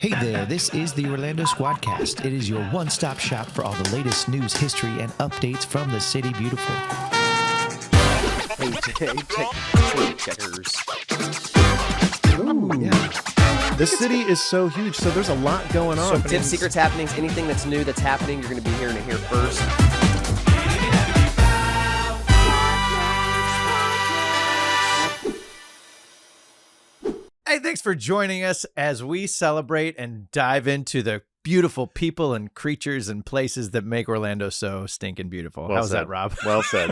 Hey there, this is the Orlando Squadcast. It is your one-stop shop for all the latest news, history, and updates from the City Beautiful. Hey, check checkers. Ooh. Yeah. This city is so huge, so there's a lot going on. So tips, secrets, happenings, anything that's new that's happening, you're going to be hearing it here first. Hey, thanks for joining us as we celebrate and dive into the beautiful people and creatures and places that make Orlando so stinking beautiful. Well How's said. that, Rob? Well said.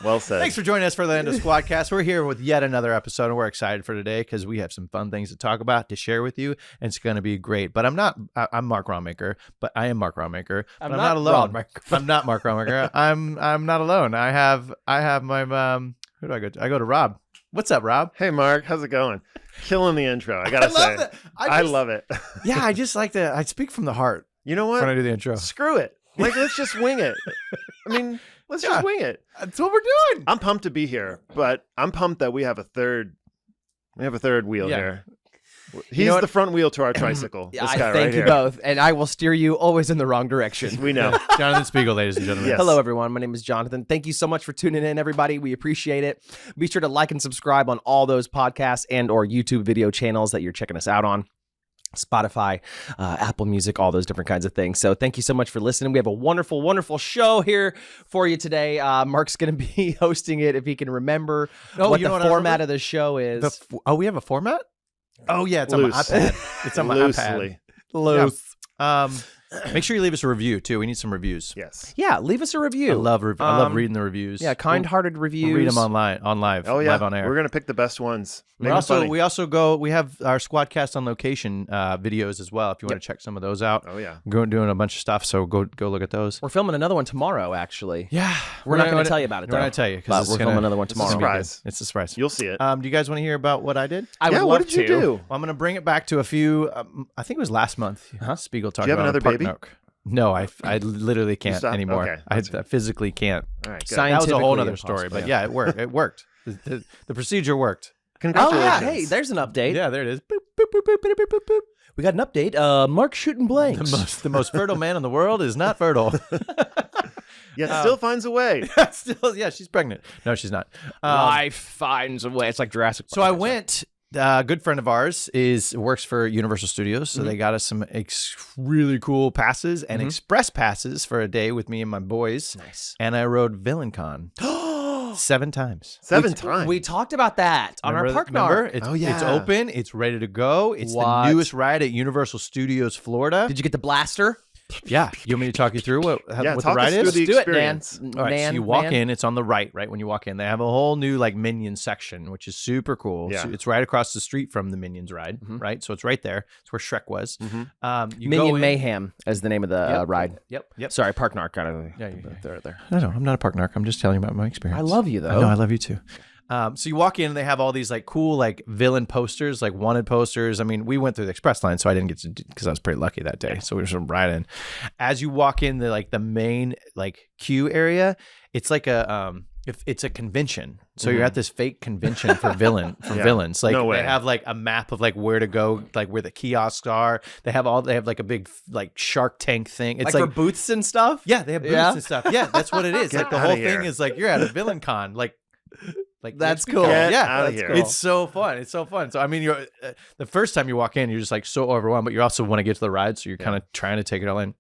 Well said. Thanks for joining us for Orlando Squadcast. We're here with yet another episode, and we're excited for today because we have some fun things to talk about, to share with you, and it's going to be great. But I'm Mark Rommaker, but I am Mark Rommaker. I'm not alone. I'm not Mark Rommaker. I'm not alone. I have my who do I go to? I go to Rob. What's up, Rob? Hey, Mark. How's it going? Killing the intro. I gotta say, I love it. Yeah, I just like to. I speak from the heart. You know what? When I do the intro, Screw it. Like, let's just wing it. I mean, let's just wing it. That's what we're doing. I'm pumped to be here, but I'm pumped that we have a third. We have a third wheel here. He's the front wheel to our tricycle. This guy Thank you both, and I will steer you always in the wrong direction. We know. Jonathan Spiegel, ladies and gentlemen. Yes. Hello, everyone. My name is Jonathan. Thank you so much for tuning in, everybody. We appreciate it. Be sure to like and subscribe on all those podcasts and or YouTube video channels that you're checking us out on. Spotify, Apple Music, all those different kinds of things. So thank you so much for listening. We have a wonderful, wonderful show here for you today. Mark's going to be hosting it if he can remember what the format of the show is. We have a format? Oh, yeah, it's on my iPad. It's on my iPad. Loose. Yeah. Make sure you leave us a review, too. We need some reviews. Yes. Yeah, leave us a review. I love reading the reviews. Yeah, kind-hearted reviews. We'll read them on live. Oh, yeah. Live on air. We're going to pick the best ones. We have our Squadcast on location videos as well. If you want to check some of those out. Oh, yeah. We're doing a bunch of stuff, so go look at those. We're filming another one tomorrow, actually. Yeah. We're not going to tell you about it, though. We're not going to tell you. But we're filming another one tomorrow. It's a surprise. It's a surprise. You'll see it. Do you guys want to hear about what I did? I would love what did you do? Well, I'm going to bring it back to a few, I think it was last month. Spiegel talked Do you have about another baby? Milk. No, I literally can't anymore. Okay, I physically can't. All right, good. That was a whole other impossible. story, but yeah, it worked. It worked. The procedure worked. Oh, Congratulations. yeah. Hey, there's an update. Yeah, there it is. Boop, boop, boop, boop, boop, boop, boop. We got an update. Mark's shooting blanks. The most fertile man in the world is not fertile. Yet still finds a way. Still, yeah, she's pregnant. No, she's not. Life finds a way. It's like Jurassic Park. So I went. A good friend of ours works for Universal Studios, so they got us some really cool passes and express passes for a day with me and my boys. Nice. And I rode VillainCon 7 times. Seven times. We talked about that on our park Remember? narc. It's, Oh, yeah. It's open. It's ready to go. It's What? the newest ride at Universal Studios, Florida. Did you get the blaster? Yeah. You want me to talk you through what the talk ride us through is? the Do it, man. experience. All right, so you walk in, it's on the right when you walk in. They have a whole new Minion section, which is super cool. Yeah. So it's right across the street from the Minions ride, right? So it's right there. It's where Shrek was. You Minion go in- Mayhem is the name of the ride. Yep. Sorry, park narc. Kind of. Yeah, there. No, I'm not a park narc. I'm just telling you about my experience. I love you, though. I know, I love you too. So you walk in and they have all these cool villain posters, wanted posters. I mean, we went through the express line, so I didn't get to because I was pretty lucky that day. So we were just right in. As you walk in the main queue area, it's it's a convention. So you're at this fake convention for villains. No way. They have a map of where to go, where the kiosks are. They have a big Shark Tank thing. It's for booths and stuff? Yeah, they have booths and stuff. Yeah, that's what it is. Get The outta whole here. thing is you're at a villain con. That's let's be cool. cool. Get Yeah, outta that's here. cool. It's so fun. It's so fun. So I mean, you're the first time you walk in, you're just so overwhelmed, but you also want to get to the ride, so you're kind of trying to take it all in.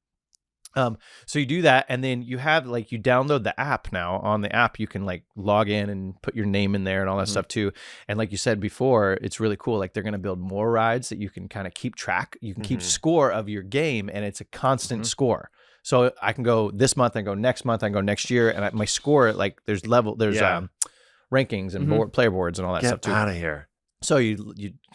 So you do that, and then you have you download the app now. On the app, you can log in and put your name in there and all that stuff too. And like you said before, it's really cool. They're going to build more rides that you can kind of keep track. You can keep score of your game, and it's a constant score. So I can go this month, I go next month, I go next year, and my score there's rankings and player boards and all that stuff too. Get out of here. So you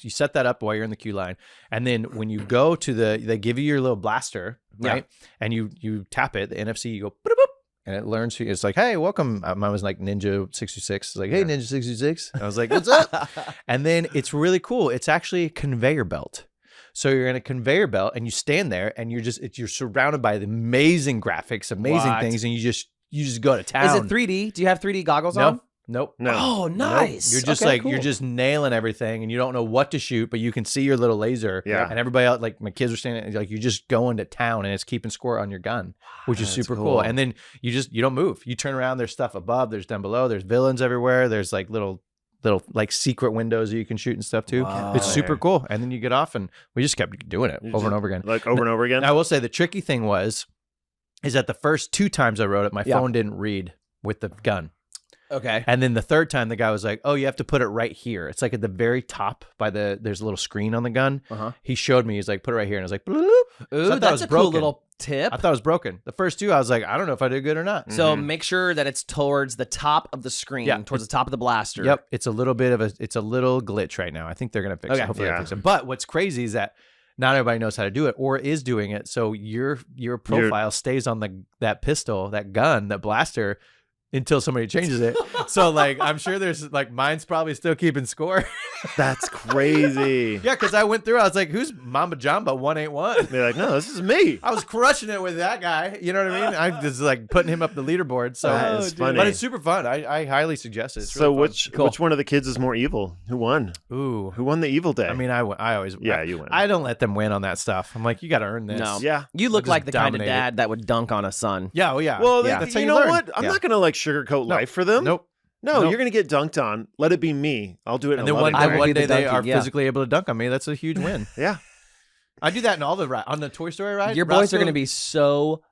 set that up while you're in the queue line, and then when you go to they give you your little blaster, right? And you tap it, the NFC, you go boop, boop, and it learns. It's hey, welcome. Mine was Ninja 66. It's hey, Ninja 66. I was what's up? And then it's really cool. It's actually a conveyor belt. So you're in a conveyor belt, and you stand there, and you're surrounded by the amazing graphics, amazing things, and you just go to town. Is it 3D? Do you have 3D goggles on? Nope. No. Oh, nice. You're just Okay, cool. you're just nailing everything, and you don't know what to shoot, but you can see your little laser. Yeah. And everybody else, like my kids were standing, like you're just going to town, and it's keeping score on your gun, which is That's super cool. cool. And then you don't move. You turn around. There's stuff above. There's down below. There's villains everywhere. There's like little like secret windows that you can shoot and stuff too. Wow. It's super cool. And then you get off, and we just kept doing it over and over again. Like over and over again. And I will say the tricky thing is that the first 2 times I rode it, my phone didn't read with the gun. Okay. And then the third time, the guy was like, "Oh, you have to put it right here. It's like at the very top by there's a little screen on the gun." He showed me. He's like, "Put it right here," and I was like, "Bloop." Ooh, So I thought it that's was a cool broken. little tip. I thought it was broken. The first 2, I was like, I don't know if I did good or not. So make sure that it's towards the top of the screen, Yeah. towards the top of the blaster. Yep, it's a little glitch right now. I think they're gonna fix it. Okay. Hopefully, Yeah. they'll fix it. But what's crazy is that not everybody knows how to do it or is doing it. So your profile stays on that pistol, that gun, that blaster, until somebody changes it. So like I'm sure there's like mine's probably still keeping score. That's crazy. Yeah, because I went through, I was like, who's Mamba Jamba 181? They're like, no, this is me. I was crushing it with that guy. You know what I mean? I was like putting him up the leaderboard. So That is funny. But it's super fun. I highly suggest it. It's So really fun. which one of the kids is more evil? Who won? Ooh. Who won the evil day? I mean, I always you win. I don't let them win on that stuff. I'm like, you got to earn this. No. yeah. You look just like the kind of dominate dad that would dunk on a son. Yeah. Oh yeah. Well, Yeah. that's how you you know learn. what? I'm Yeah. not gonna like sugarcoat life for them. Nope. No, Nope. you're gonna get dunked on. Let it be me. I'll do it. And in then a one loving way. will be day the they donkey, are yeah. physically able to dunk on me. That's a huge win. Yeah. I do that in all the on the Toy Story ride. Your boys are Roscoe- going to be so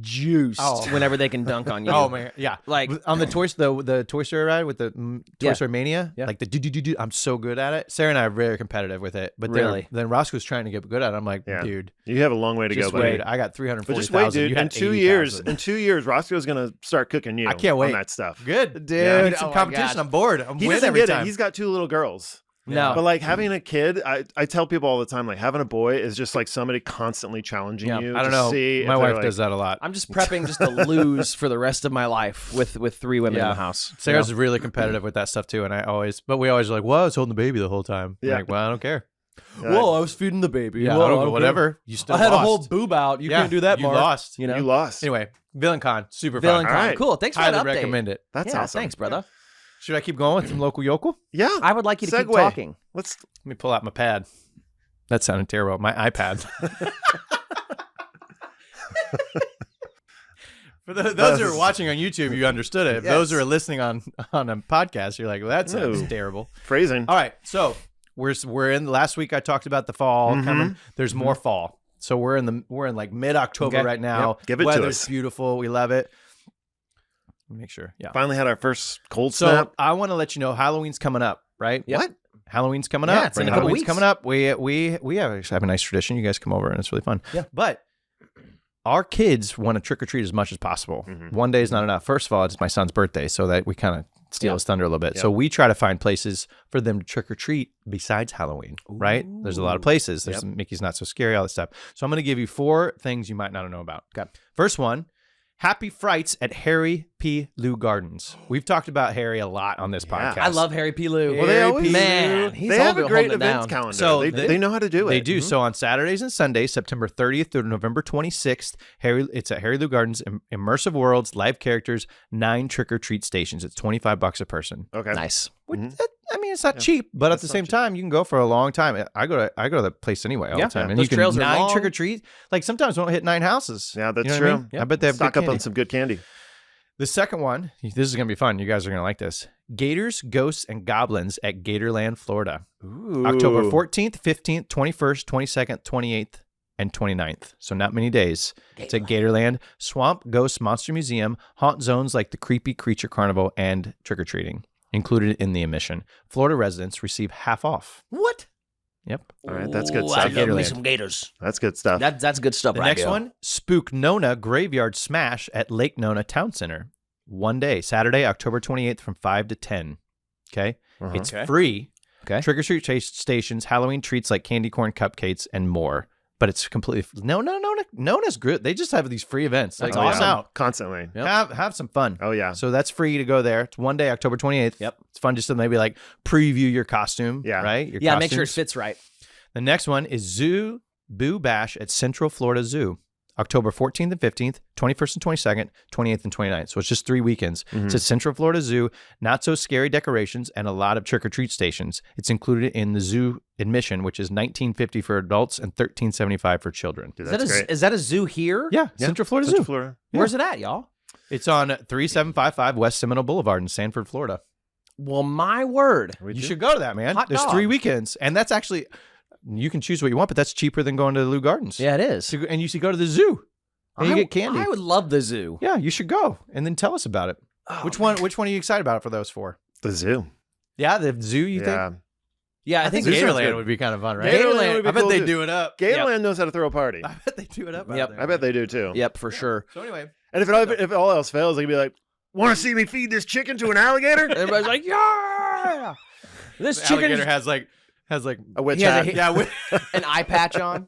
juiced Oh. whenever they can dunk on you. Oh man, yeah. Like On the Toy Story ride with the Toy Yeah. Story Mania, Yeah. like the do. I'm so good at it. Sarah and I are very competitive with it, but Really? then Roscoe's trying to get good at it. I'm like, Yeah. dude, You have a long way to just go, buddy. wait. I got But 340,000. just wait, dude. You In had 2 years, 80,000. Roscoe's gonna start cooking you. I can't wait. on that stuff. Good, dude. Yeah. I need some Oh my competition. gosh. I'm bored. I'm He win doesn't every get time. it. He's got 2 little girls. no. But like having a kid, I tell people all the time, like having a boy is just like somebody constantly challenging Yeah. you. I don't to know. See if My they're wife like, does that a lot. I'm just prepping just to lose for the rest of my life with 3 women in Yeah. the house. Sarah's really competitive with that stuff too, and we always are like, well, I was holding the baby the whole time. I'm Yeah. like, well, I don't care. Whoa, I was feeding the baby. Yeah, Whoa, I don't know, care. whatever. You still I had lost. a whole boob out. You Yeah, can't do that, you Mark. lost. You know? You lost. Anyway, Villain Con, super Villain fun. Con. right. Cool. Thanks for Highly that update. recommend it. That's Yeah, awesome. thanks, brother. Should I keep going with some local yokel? Yeah. I would like you to keep Segue. talking. Let's. Let me pull out my pad. That sounded terrible. My iPad. For those who are watching on YouTube, you understood it. If those who are listening on a podcast, you're like, well, that sounds No. terrible. Phrasing. All right, so we're in. Last week I talked about the fall coming. There's more fall. So we're in like mid-October Okay. right now. Yep. Give it to Weather's us. beautiful. We love it. Let me make sure. Yeah. Finally had our first cold So snap. I want to let you know Halloween's coming up, right? Yep. What? Halloween's coming Yeah, up. it's in a Halloween's couple weeks. coming up. We have a nice tradition. You guys come over and it's really fun. Yeah. But our kids want to trick or treat as much as possible. Mm-hmm. One day is not enough. First of all, it's my son's birthday, so that we kind of steal his thunder a little bit. Yep. So we try to find places for them to trick or treat besides Halloween, right? There's a lot of places. There's Mickey's Not So Scary, all this stuff. So I'm going to give you 4 things you might not know about. Okay. First one, Happy Frights at Harry P. Lou Gardens. We've talked about Harry a lot on this podcast. I love Harry P. Lou. Well, they always man, he's They have a holding great it events down. calendar. So they know how to do it. They do. So on Saturdays and Sundays, September 30th through November 26th, it's at Harry Lou Gardens. Immersive worlds, live characters, 9 trick-or-treat stations. It's $25 a person. Okay. Nice. Which, I mean, it's not cheap, but at the same time, you can go for a long time. I go to the place anyway all the time, and those you can trails are 9 long. trick or treat. Like sometimes we don't hit 9 houses. Yeah, that's You know what true. I mean? I bet they have Stock good up candy. on some good candy. The second one, this is gonna be fun. You guys are gonna like this. Gators, Ghosts, and Goblins at Gatorland, Florida. Ooh. October 14th, 15th, 21st, 22nd, 28th, and 29th. So not many days. It's at Gatorland, Swamp Ghost Monster Museum, haunt zones like the Creepy Creature Carnival, and trick-or-treating. Included in the admission. Florida residents receive half off. What? Yep. All right, that's good Ooh, stuff. I love me Gatorland. some gators. That's good stuff. That's good stuff. The right next there. one, Spook Nona Graveyard Smash at Lake Nona Town Center. One day, Saturday, October 28th from 5 to 10. Okay? It's Okay. free. Okay. Trick-or-treat stations, Halloween treats like candy corn cupcakes, and more. But it's completely... Nona's good. They just have these free events. Like, That's Oh, yeah. awesome. Out. Constantly. Have some fun. Oh, yeah. So that's free to go there. It's one day, October 28th. Yep. It's fun just to maybe like preview your costume. Yeah. Right? Your Yeah, make sure it costumes. fits right. The next one is Zoo Boo Bash at Central Florida Zoo. October 14th and 15th, 21st and 22nd, 28th and 29th. So it's just 3 weekends. It's at Central Florida Zoo. Not so scary decorations and a lot of trick-or-treat stations. It's included in the zoo admission, which is $19.50 for adults and $13.75 for children. Dude, Is that, that's great. is that a zoo here? Yeah, Central Florida Central Zoo. Florida. Where's it at, y'all? It's on 3755 West Seminole Boulevard in Sanford, Florida. Well, my word. You should go to that, man. Hot There's dog. 3 weekends, and that's actually, you can choose what you want, but that's cheaper than going to the Lou Gardens. Yeah, it is. And you should go to the zoo, and you get candy. I would love the zoo. Yeah, you should go, and then tell us about it. Oh, Which one are you excited about for those 4? The zoo. Yeah, the zoo, you think? Yeah. Yeah, I think Zoo sounds Gatorland good. would be kind of fun, right? Gatorland would be I bet cool, they too. do it up. Gatorland knows how to throw a party. I bet they do it up out Yep. there. I bet they do too. Yep, for sure. So anyway, And if all else fails, they can be like, "Want to see me feed this chicken to an alligator?" Everybody's like, yeah. This the chicken alligator has like A witch He has hat. a- yeah. an eye patch on.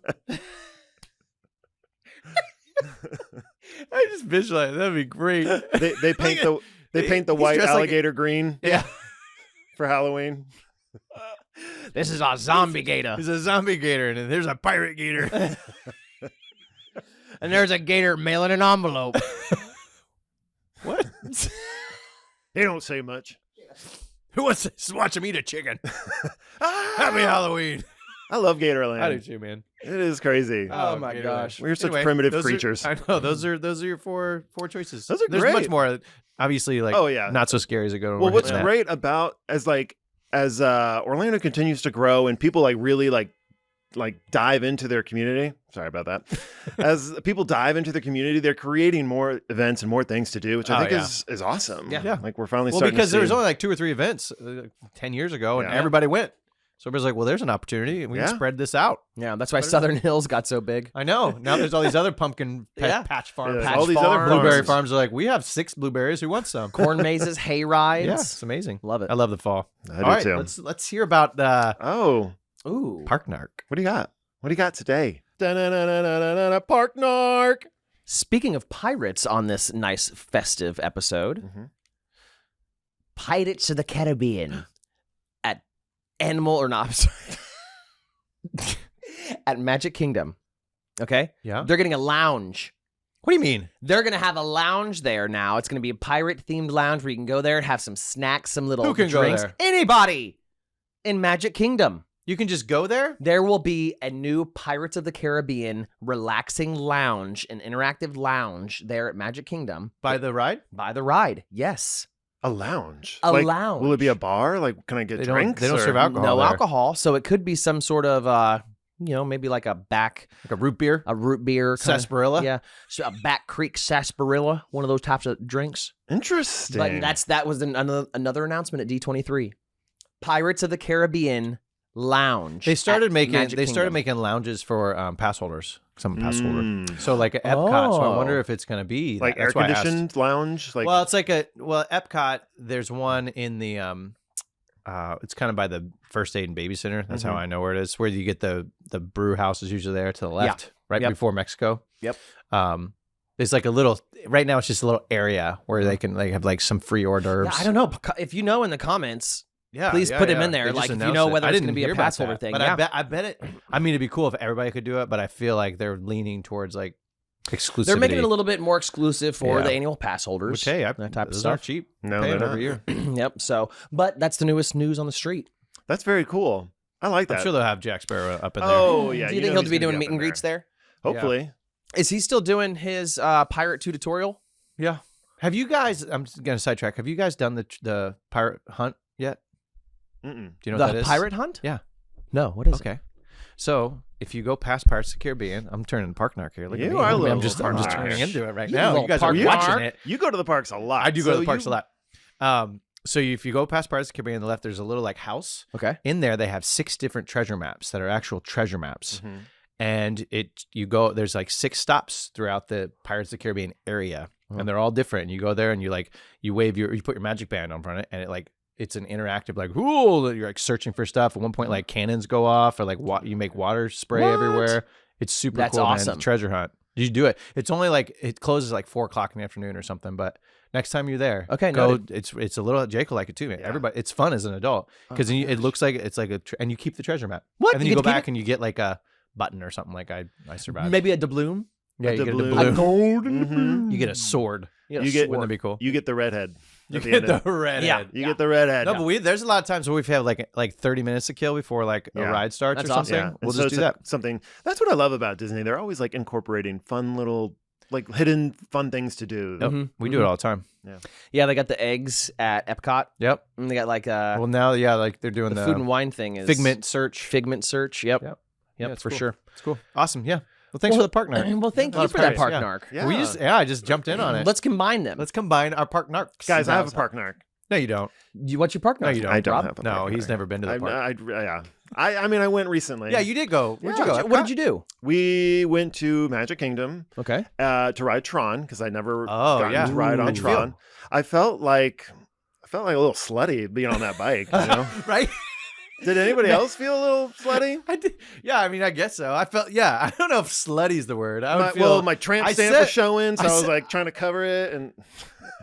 I just visualize that'd be great. They paint the white dressed like- alligator green Yeah, for Halloween. This is a zombie gator. there's a zombie gator and then there's a pirate gator. And there's a gator mailing an envelope. What? They don't say much. Who wants to watch him eat a chicken? Happy Halloween. I love Gatorland. I do too, man. It is crazy. Oh my Gatorland. gosh. We're such Anyway, primitive those are- creatures. I know those are your four choices. Those are There's great. much more. Obviously, like Oh, yeah. not so scary as it goes. Well, what's great about as Orlando continues to grow and people really dive into their community. Sorry about that. As people dive into the community, they're creating more events and more things to do, which I think is awesome. Yeah. Like we're finally Well, starting because to there see. was only like 2 or 3 events 10 years ago, and Yeah. everybody went. So everybody's like, "Well, there's an opportunity, and we Yeah. can spread this out." Yeah, that's why Southern Hills got so big. I know. Now there's all these other pumpkin Yeah. patch farms. Yeah, Patch all these other farms. Blueberry farms are like, "We have 6 blueberries. Who wants some?" Corn mazes, hay rides. Yeah, it's amazing. Love it. I love the fall. I do all right, too. let's hear about Oh, Ooh. Park Narc. what do you got? What do you got today? Park Narc. Speaking of pirates on this nice festive episode, Mhm. Pirates of the Caribbean at Animal or not, I'm sorry. At Magic Kingdom. Okay? Yeah. They're getting a lounge. What do you mean? They're going to have a lounge there now. It's going to be a pirate themed lounge where you can go there and have some snacks, some little Who can go drinks. there? Anybody in Magic Kingdom. You can just go there? There will be a new Pirates of the Caribbean relaxing lounge, an interactive lounge there at Magic Kingdom. By the ride? By the ride. Yes. A lounge. A Like, lounge. Will it be a bar? Like, can I get They don't- drinks? they don't or- serve alcohol. No there. alcohol. So it could be some sort of, maybe like a Like a root beer? root beer. kinda- Sarsaparilla? Yeah. So a Back Creek sarsaparilla, one of those types of drinks. Interesting. But that was another announcement at D23. Pirates of the Caribbean lounge. They started at making Magic Kingdom. lounges for pass holders. 'Cause I'm a pass holder. Mm. So like at Epcot. So I Oh. wonder if it's going to be Like that. air That's why I asked. conditioned lounge. Like Well, it's like Epcot. There's one in the it's kind of by the first aid and baby center. That's how I know where it is. Where you get the brew house is usually there to the left, right Yep. before Mexico. Yep. There's like a little. Right now, it's just a little area where they can have like some free hors d'oeuvres. Yeah, I don't know. If you know in the comments, Yeah, Please put him in there, They just like, if you announced know it. whether I it's didn't gonna be a hear about pass holder that, thing, But yeah. I bet it. I mean, it'd be cool if everybody could do it, but I feel like they're leaning towards like exclusivity. they're making it a little bit more exclusive for Yeah. the annual pass holders. Which hey, that type of those stuff. aren't cheap. No, Paying they're every not. year. Yep. So, but that's the newest news on the street. that's very cool. I like that. I'm sure they'll have Jack Sparrow up in there. Oh yeah. Do you know think he'll he's be gonna doing up meet in and greets there? Hopefully. Is he still doing his Pirate 2 tutorial? Yeah. Have you guys? I'm just gonna sidetrack. Have you guys done the pirate hunt yet? Mm-mm. Do you know The what that is? pirate hunt? Yeah. No. What is it? Okay. So if you go past Pirates of the Caribbean, I'm turning Park Narc here. Look at You me. are a I'm little just Park turning Narc. into it right You now. little You guys Park are Narc. watching it. You go to the parks a lot. I do go to so the parks you- a lot. So if you go past Pirates of the Caribbean on the left, there's a little like house. Okay. In there, they have 6 different treasure maps that are actual treasure maps. Mhm. And there's like 6 stops throughout the Pirates of the Caribbean area, and they're all different. And you go there and you put your magic band on front of it, and it's an interactive like, ooh, you're like searching for stuff. At one point, like cannons go off, or like you make water spray What? everywhere. It's super That's cool, man. awesome. Treasure hunt. You do it. It's only like it closes like 4:00 in the afternoon or something, but. Next time you're there, Okay, go. noted. It's a little. Jake will like it too, man. Yeah. Everybody, it's fun as an adult because it looks like it's like and you keep the treasure map. What? And then You you get go to keep back and you get like a button or something like I survived. Maybe a doubloon? Yeah, the you get balloon. a A balloon. golden Mhm. You get a sword. You Wouldn't get that be cool? You get the redhead. You at the get end of the redhead. Yeah. You get the redhead. No, but there's a lot of times where we've had like 30 minutes to kill before like a Yeah. ride starts That's or awesome. something. Yeah. We'll And so just it's do that. something. That's what I love about Disney. They're always like incorporating fun little, like hidden fun things to do. Yep. Mhm. We do it all the time. Yeah, they got the eggs at Epcot. Yep. And they got like Well, now, yeah, like they're doing the the food and wine thing is Figment search. Figment search. Yep. Yep. Yep, it's for cool. sure. It's cool. Awesome. Yeah. Well, thanks Well, for the park narc. Well, thank A lot you of for that praise, park yeah. narc. Yeah. I just jumped in on it. Let's combine them. Let's combine our park narcs. Guys, I have a park narc. No, you don't. What's your park narc? No, you don't. I don't Rob? have a No, park he's narc. never been to the park. Yeah. I mean, I went recently. Yeah, you did go. Where'd you Yeah. go? What did you do? We went to Magic Kingdom Okay. to ride Tron because I never Oh, gotten yeah. to ride on How'd you feel? Tron. I felt like a little slutty being on that bike. You know? Right? Did anybody else feel a little slutty? I did. Yeah, I mean, I guess so. I felt. Yeah, I don't know if slutty's the word. I would feel. My tramp I stamp said- was showing, so I I was said- like trying to cover it, and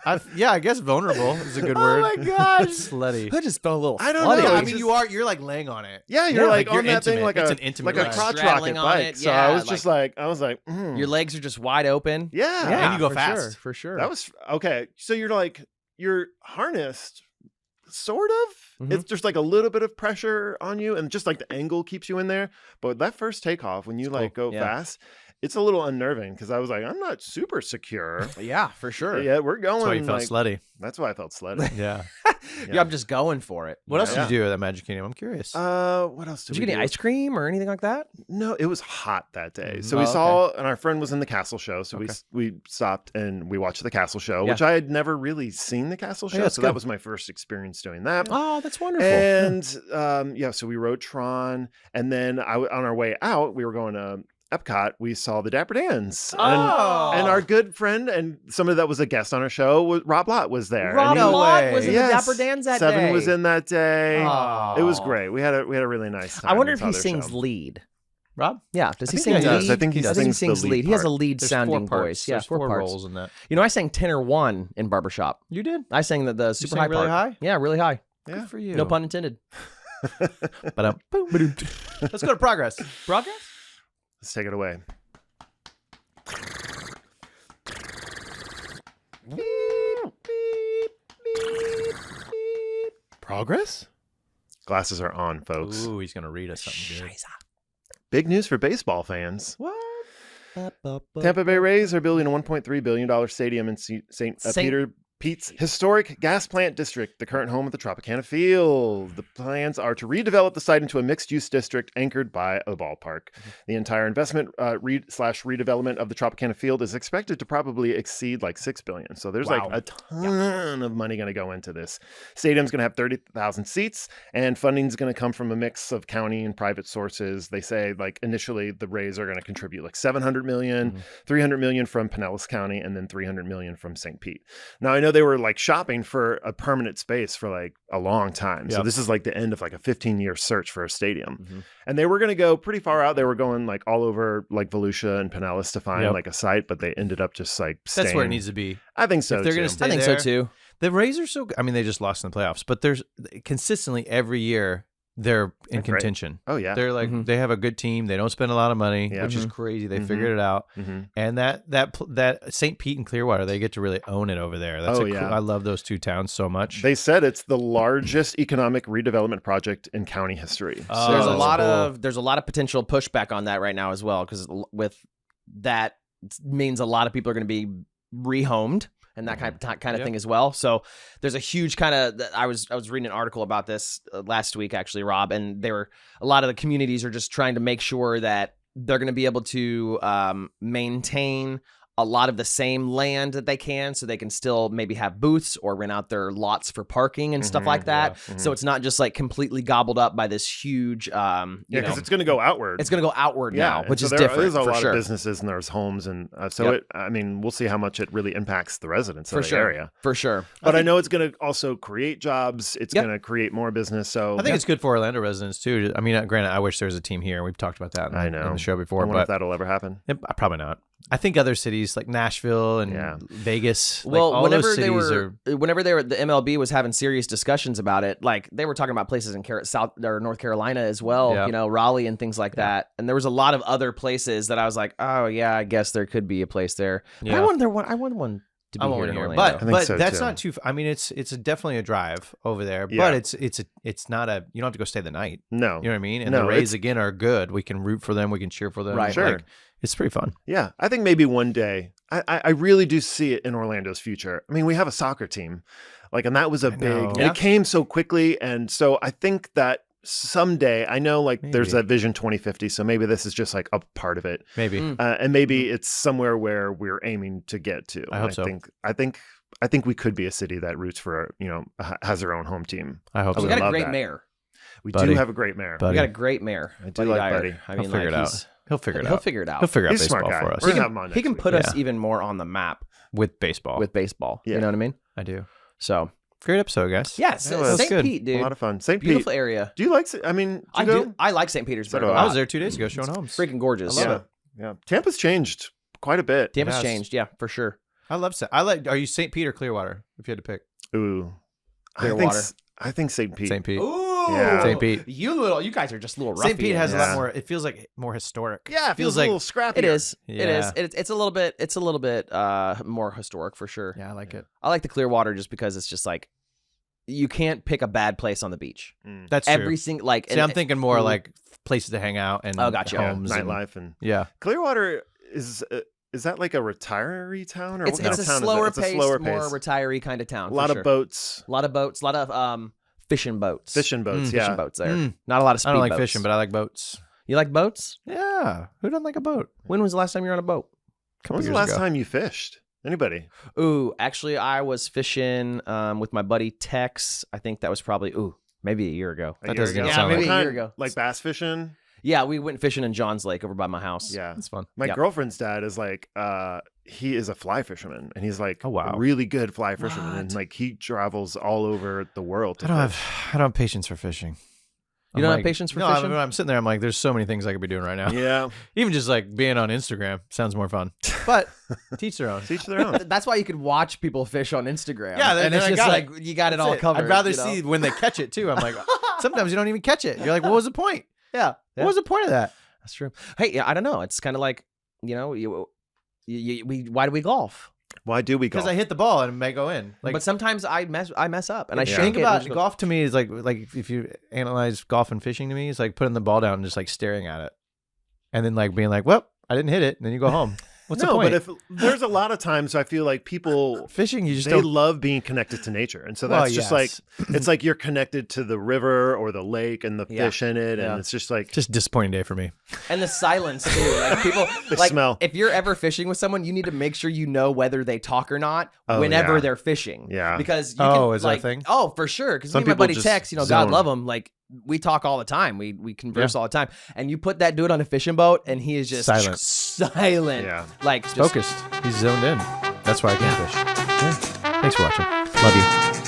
I guess vulnerable is a good Oh word. my gosh. Slutty. I just felt a little. I don't slutty. know. Yeah, I it's mean, just- you're like laying on it. yeah, you're Yeah, like like on you're that thing intimate. like It's a an intimate like a ride. crotch Straddling rocket on bike. it, So yeah, I was just like, Your legs are just wide open. yeah, And you go for fast. Sure, for sure. That was okay. So you're harnessed, sort of. Mhm. It's just like a little bit of pressure on you, and just like the angle keeps you in there. But that first takeoff, when you like go Yeah. fast, it's a little unnerving because I was like, I'm not super secure. Yeah, for sure. Yeah, we're going. That's why you felt slutty. That's why I felt slutty. Yeah. Yeah, I'm just going for it. What else Yeah. did you do at that Magic Kingdom? I'm curious. What else Did you get any do? ice cream or anything like that? No, it was hot that day. Mhm. So we Oh, saw, and our friend was in the castle show. So Okay. we stopped and we watched the castle show, Yeah. which I had never really seen the castle show. that's So good. that was my first experience doing that. Oh, that's wonderful. And so we rode Tron. And then on our way out, we were going to Epcot. We saw the Dapper Dans. Oh. And our good friend and somebody that was a guest on our show, Rob Lott, was there. Rob And he- No Lott way. was in Yes, the Dapper Dans that Seven day. was in that day. Oh. It was great. We had a really nice time. I wonder and if saw he their sings show. lead. Rob? Yeah, does he think sing he does. lead? I think he sings the sings lead lead. He has a part. lead There's sounding four parts. voice. Yeah, There's four four parts. roles in that. You know, I sang tenor 1 in barbershop. You did? I sang the super sang high really part. high? Yeah, really high. Yeah. Good for you. No pun intended. Let's go to progress. Progress? Let's take it away. Progress? Glasses are on, folks. Ooh, he's gonna read us something good. Big news for baseball fans. What? Tampa Bay Rays are building a $1.3 billion stadium in St. Pete's historic gas plant district, the current home of the Tropicana Field. The plans are to redevelop the site into a mixed-use district anchored by a ballpark. The entire investment redevelopment of the Tropicana Field is expected to probably exceed like $6 billion. So there's like a ton of money going to go into this. Stadium's going to have 30,000 seats, and funding is going to come from a mix of county and private sources. They say like initially the Rays are going to contribute like $700 million, $300 million from Pinellas County, and then $300 million from St. Pete. Now I know they were like shopping for a permanent space for like a long time. So Yep. this is like the end of like a 15-year search for a stadium. And they were going to go pretty far out. They were going like all over like Volusia and Pinellas to find Yep. like a site, but they ended up just like staying. That's where it needs to be. I think so If they're too. gonna stay I think there, so too. The Rays are so. I mean, they just lost in the playoffs, but there's consistently every year they're in They're great. contention. Oh yeah. They're like Mhm. they have a good team. They don't spend a lot of money, Yeah. which is Mhm. crazy. They Mhm. figured it out, Mhm. and that St. Pete and Clearwater, they get to really own it over there. That's Oh, a cool, yeah. I love those two towns so much. They said it's the largest economic redevelopment project in county history. Oh, So there's a that's lot cool. there's a lot of potential pushback on that right now as well, because with that means a lot of people are going to be rehomed and that kind of Yep. thing as well. So there's a huge kind of I was reading an article about this last week actually, Rob, and a lot of the communities are just trying to make sure that they're going to be able to maintain a lot of the same land that they can, so they can still maybe have booths or rent out their lots for parking and stuff Mhm, like that. yeah, So it's not just like completely gobbled up by this huge, Yeah, you because know, it's going to go outward. it's going to go outward now, and which so is there different is a for lot sure. of businesses and there's homes, and Yep. I mean, we'll see how much it really impacts the residents For of the sure. area. For sure. But I know it's going to also create jobs. It's Yep. going to create more business. So I think it's good for Orlando residents too. I mean, granted, I wish there was a team here. We've talked about that. I know on the show I before, wonder but if that'll ever happen. probably not. I think other cities like Nashville and Yeah. Vegas. Well, like, all whenever those they cities were, the MLB was having serious discussions about it, like they were talking about places in South or North Carolina as well, Yeah. you know, Raleigh and things like that. And there was a lot of other places that I was like, oh yeah, I guess there could be a place there. But Yeah. I want one to be I here want in to hear, Orlando. think but so, that's too. not too. I mean, it's definitely a drive over there, Yeah. but it's not a. You don't have to go stay the night. No. You know what I mean? And No, the Rays it's- again are good. We can root for them. We can cheer for them. Right. Sure. Like, it's pretty fun. Yeah, I think maybe one day. I really do see it in Orlando's future. I mean, we have a soccer team, like, and that was a big. know. And Yeah. it came so quickly, and so I think that someday, I know, like, there's Maybe. that Vision 2050, so maybe this is just like a part of it, Maybe. and maybe it's somewhere where we're aiming to get to. I hope so. I think we could be a city that roots for, has their own home team. I hope I so. we would got a love great that. mayor. We Buddy. do have a great mayor. Buddy. We got a great mayor. I do like Dyer. Buddy. I mean, He'll figure it like, out. He'll figure it He'll out. figure it out. He'll figure out He's a smart baseball guy. for us. We're gonna have him on He next can week. put us Yeah. even more on the map With baseball. with baseball. Yeah. You know what I mean? I do. So Great episode, guys. yes, That was St. good. Pete, A dude, lot of fun. St. Pete. beautiful area. Do you like? I mean, I go? do. I like St. Petersburg. So do a I. I was lot. there 2 days ago showing homes. Freaking gorgeous. I love Yeah. it. Yeah. Tampa's changed quite a bit. Tampa's Yes. changed. Yeah, for sure. I love. I like. Are you St. Pete or Clearwater? If you had to pick, Ooh. Clearwater. I think St. Pete. St. Pete. Ooh, Yeah. St. Pete. You guys are just little rough. St. Pete has a Yeah. lot more. It feels like more historic. Yeah, it feels a like little scrappy. It is. It Yeah. is. It's a little bit. It's a little bit more historic for sure. Yeah, I like it. I like the Clearwater just because it's just like you can't pick a bad place on the beach. That's true. Every single like. See, I'm thinking more Ooh. like places to hang out and Oh, gotcha. Yeah, homes and nightlife and yeah. Clearwater is that like a retiree town or It's what kind a of town slower is it? paced, It's a slower more pace. retiree kind of town. A lot for of sure. boats, A lot of boats. A lot of fishing boats. fishing boats. Mm. Yeah, Fishing boats there. Mm. Not a lot of speed I don't like boats. fishing, but I like boats. You like boats? Yeah, who doesn't like a boat? When was the last time you were on a boat? When was the years last ago. time you fished? Anybody? Ooh, actually, I was fishing with my buddy Tex. I think that was probably maybe a year ago. A That year doesn't ago? even sound maybe What a year kind? ago. Like bass fishing? Yeah, we went fishing in John's Lake over by my house. Yeah. That's fun. My Yep. girlfriend's dad is like, he is a fly fisherman, and he's like Oh, wow. a really good fly fisherman, and What? like he travels all over the world. To I don't fish. have patience for fishing. You don't have patience for no, fishing? I'm sitting there. I'm like, there's so many things I could be doing right now. Yeah, Even just like being on Instagram sounds more fun. But teach their own. teach their own. That's why you could watch people fish on Instagram. Yeah, and then it's I just got like it. you got it That's all it. covered. I'd rather you know? see when they catch it too. I'm like, sometimes you don't even catch it. You're like, what was the point? Yeah, What was the point of that? that's true. Hey, yeah, I don't know. It's kind of like why do we golf? Why do we Because golf? I hit the ball and it may go in. Like, But sometimes I mess up and I Yeah. shake think it. about and just golf to me is like if you analyze golf and fishing to me, it's like putting the ball down and just like staring at it, and then like being like, well, I didn't hit it, and then you go home. What's the no, point? but if there's a lot of times I feel like people fishing, you just they don't. love being connected to nature, and so Well, that's just yes. like it's like you're connected to the river or the lake and the Yeah. fish in it, Yeah. and it's just like Just disappointing day for me. And the silence too. Like people The like smell. if you're ever fishing with someone, you need to make sure you know whether they talk or not Oh, whenever yeah. they're fishing. Yeah. Because you Oh, can, is that a like, thing? Oh, for sure. Because me Some and my people buddy just Tex, God zone. love him, like we talk all the time. We converse all the time. And you put that dude on a fishing boat and he is just Silent. silent. Yeah. Like just Focused. He's zoned in. That's why I can fish. Yeah. Thanks for watching. Love you.